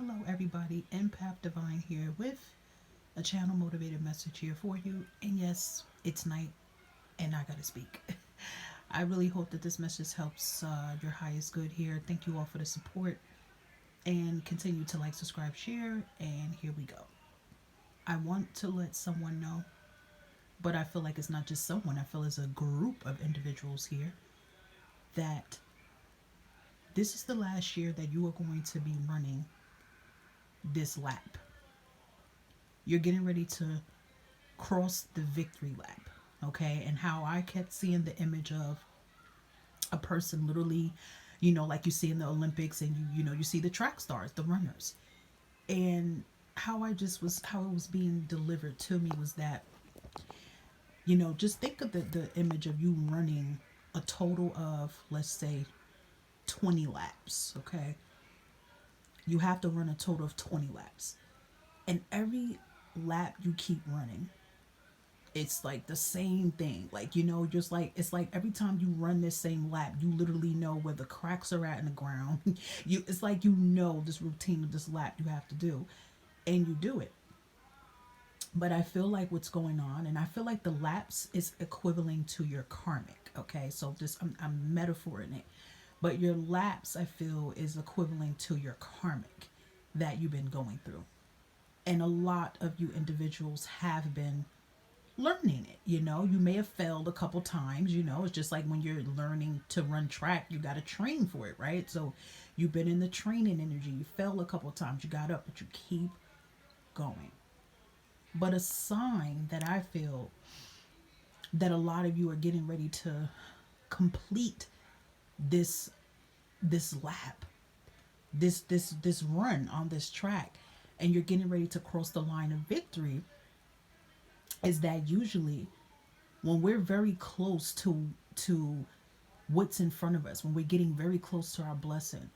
Hello, everybody. Empath Divine here with a channel motivated message here for you. And yes, it's night and I gotta speak. I really hope that this message helps your highest good here. Thank you all for the support and continue to like, subscribe, share. And here we go. I want to let someone know, but I feel like it's not just someone, I feel it's a group of individuals here that this is the last year that you are going to be running this lap. You're getting ready to cross the victory lap. Okay. And how I kept seeing the image of a person literally, like you see in the Olympics, and you see the track stars, the runners. And how it was being delivered to me was that, just think of the image of you running a total of, let's say, 20 laps. Okay. You have to run a total of 20 laps. And every lap you keep running, it's like the same thing. Like, just like it's like every time you run this same lap, you literally know where the cracks are at in the ground. It's like this routine of this lap you have to do, and you do it. But I feel like what's going on, and I feel like the laps is equivalent to your karmic. Okay, so I'm metaphoring it, but your laps I feel is equivalent to your karmic that you've been going through, and a lot of you individuals have been learning it. You may have failed a couple times. It's just like when you're learning to run track, you got to train for it, right? So you've been in the training energy. You fell a couple times, you got up, but you keep going. But a sign that I feel that a lot of you are getting ready to complete this this lap, this run on this track, and you're getting ready to cross the line of victory, is that usually when we're very close to what's in front of us, when we're getting very close to our blessing,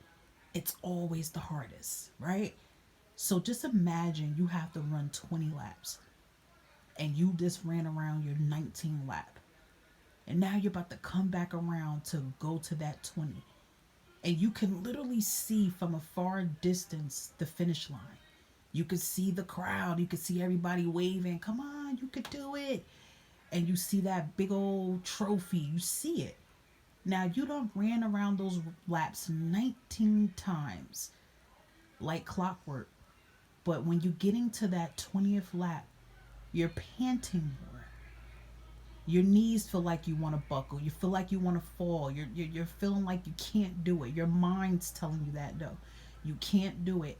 it's always the hardest, right? So just imagine you have to run 20 laps and you just ran around your 19 lap. And now you're about to come back around to go to that 20. And you can literally see from a far distance the finish line. You could see the crowd, you could see everybody waving, come on, you could do it. And you see that big old trophy, you see it. Now you don't ran around those laps 19 times like clockwork. But when you're getting to that 20th lap, you're panting more. Your knees feel like you want to buckle. You feel like you want to fall. You're feeling like you can't do it. Your mind's telling you that, though. You can't do it.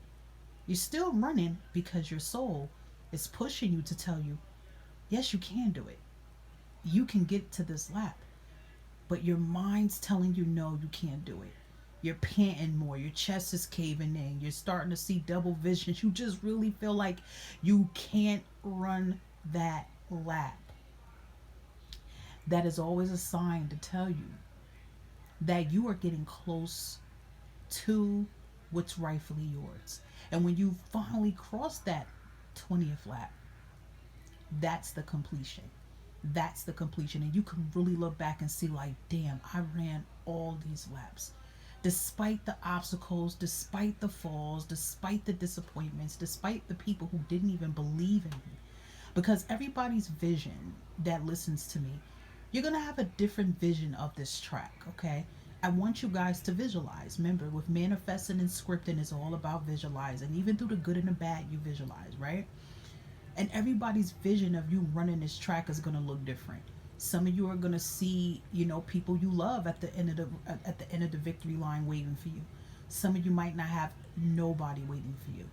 You're still running because your soul is pushing you to tell you, yes, you can do it. You can get to this lap. But your mind's telling you, no, you can't do it. You're panting more. Your chest is caving in. You're starting to see double visions. You just really feel like you can't run that lap. That is always a sign to tell you that you are getting close to what's rightfully yours. And when you finally cross that 20th lap, that's the completion. That's the completion. And you can really look back and see, like, damn, I ran all these laps. Despite the obstacles, despite the falls, despite the disappointments, despite the people who didn't even believe in me. Because everybody's vision that listens to me, you're going to have a different vision of this track, okay? I want you guys to visualize. Remember, with manifesting and scripting, it's all about visualizing. Even through the good and the bad, you visualize, right? And everybody's vision of you running this track is going to look different. Some of you are going to see, people you love at the end of the victory line waiting for you. Some of you might not have nobody waiting for you.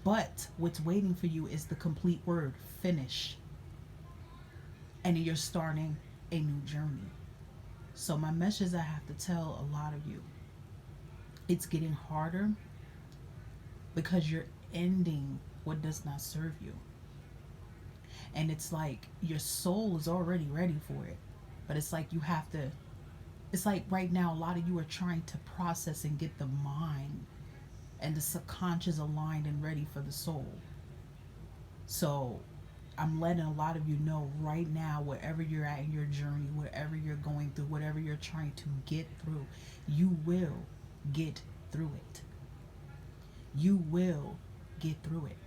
But what's waiting for you is the complete word, finish. And you're starting a new journey. So my message I have to tell a lot of you, it's getting harder because you're ending what does not serve you. And it's like your soul is already ready for it. But it's like you have to, it's like right now, a lot of you are trying to process and get the mind and the subconscious aligned and ready for the soul. So I'm letting a lot of you know right now, wherever you're at in your journey, wherever you're going through, whatever you're trying to get through, you will get through it. You will get through it.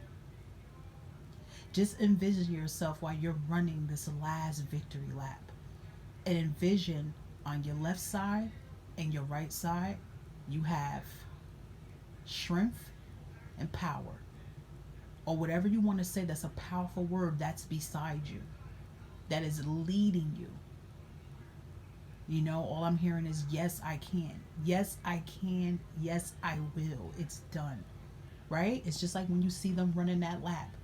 Just envision yourself while you're running this last victory lap. And envision on your left side and your right side, you have strength and power. Or whatever you want to say that's a powerful word that's beside you, that is leading you. You know, all I'm hearing is, yes, I can. Yes, I can. Yes, I will. It's done. Right? It's just like when you see them running that lap.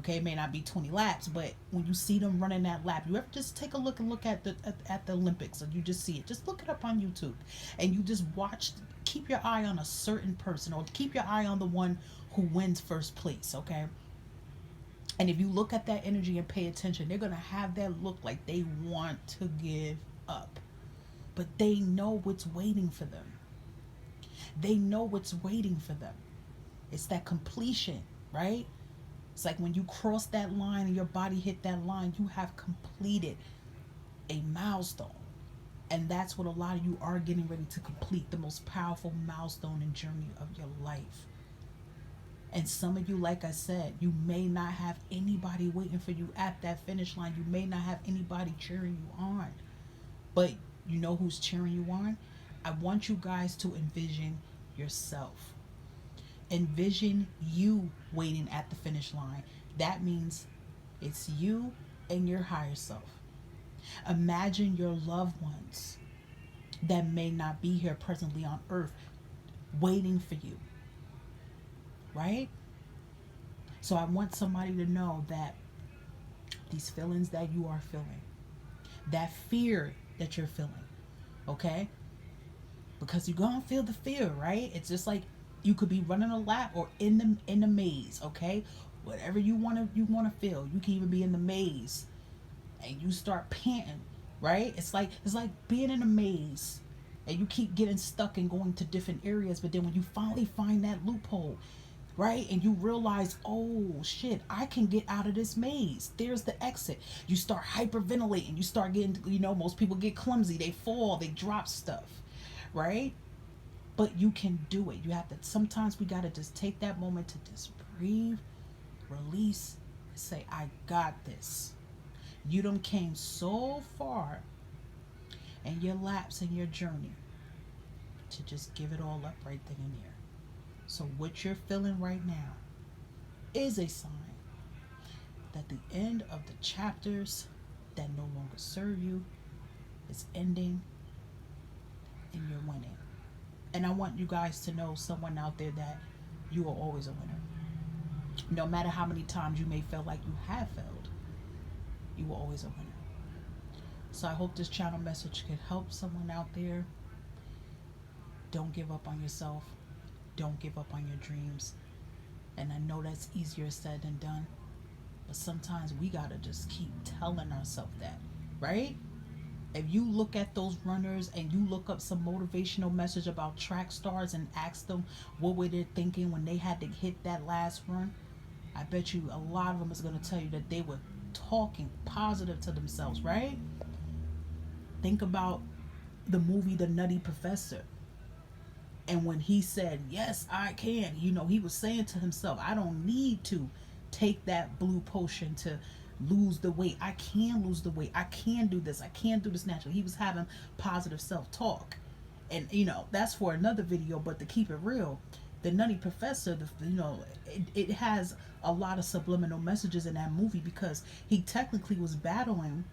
Okay, it may not be 20 laps, but when you see them running that lap, you ever just take a look and look at the Olympics, and you just see it. Just look it up on YouTube, and you just watch. Keep your eye on a certain person, or keep your eye on the one who wins first place. Okay, and if you look at that energy and pay attention, they're gonna have that look like they want to give up, but they know what's waiting for them. They know what's waiting for them. It's that completion, right? It's like when you cross that line and your body hit that line, you have completed a milestone. And that's what a lot of you are getting ready to complete, the most powerful milestone and journey of your life. And some of you, like I said, you may not have anybody waiting for you at that finish line. You may not have anybody cheering you on. But you know who's cheering you on? I want you guys to envision yourself. Envision you waiting at the finish line. That means it's you and your higher self. Imagine your loved ones that may not be here presently on earth waiting for you, right? So I want somebody to know that these feelings that you are feeling, that fear that you're feeling, okay? Because you're gonna feel the fear, right? It's just like you could be running a lap or in the maze, okay? Whatever you wanna feel. You can even be in the maze and you start panting, right? It's like being in a maze and you keep getting stuck and going to different areas, but then when you finally find that loophole, right? And you realize, oh shit, I can get out of this maze. There's the exit. You start hyperventilating. You start getting, most people get clumsy. They fall, they drop stuff, right? But you can do it. You have to, sometimes we got to just take that moment to just breathe, release, say, I got this. You done came so far in your laps in your journey to just give it all up right then and there. So what you're feeling right now is a sign that the end of the chapters that no longer serve you is ending and you're winning. And I want you guys to know, someone out there, that you are always a winner. No matter how many times you may feel like you have failed, you are always a winner. So I hope this channel message can help someone out there. Don't give up on yourself. Don't give up on your dreams. And I know that's easier said than done, but sometimes we gotta just keep telling ourselves that, right? If you look at those runners and you look up some motivational message about track stars and ask them what were they thinking when they had to hit that last run, I bet you a lot of them is going to tell you that they were talking positive to themselves, right? Think about the movie The Nutty Professor. And when he said, yes, I can, he was saying to himself, I don't need to take that blue potion to lose the weight. I can lose the weight. I can do this. I can do this naturally. He was having positive self-talk. And, that's for another video, but to keep it real, the Nutty Professor, it has a lot of subliminal messages in that movie, because he technically was battling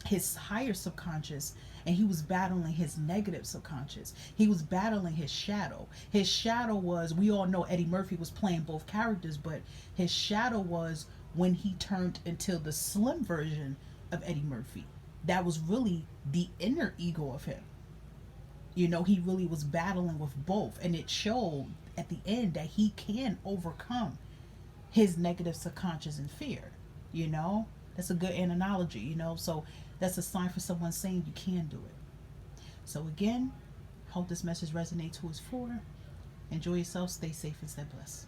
his higher subconscious and he was battling his negative subconscious. He was battling his shadow. His shadow was, we all know Eddie Murphy was playing both characters, but his shadow was when he turned into the slim version of Eddie Murphy. That was really the inner ego of him. He really was battling with both, and it showed at the end that he can overcome his negative subconscious and fear. That's a good analogy. So that's a sign for someone saying you can do it. So again, hope this message resonates who it's for. Enjoy yourself, stay safe, and stay blessed.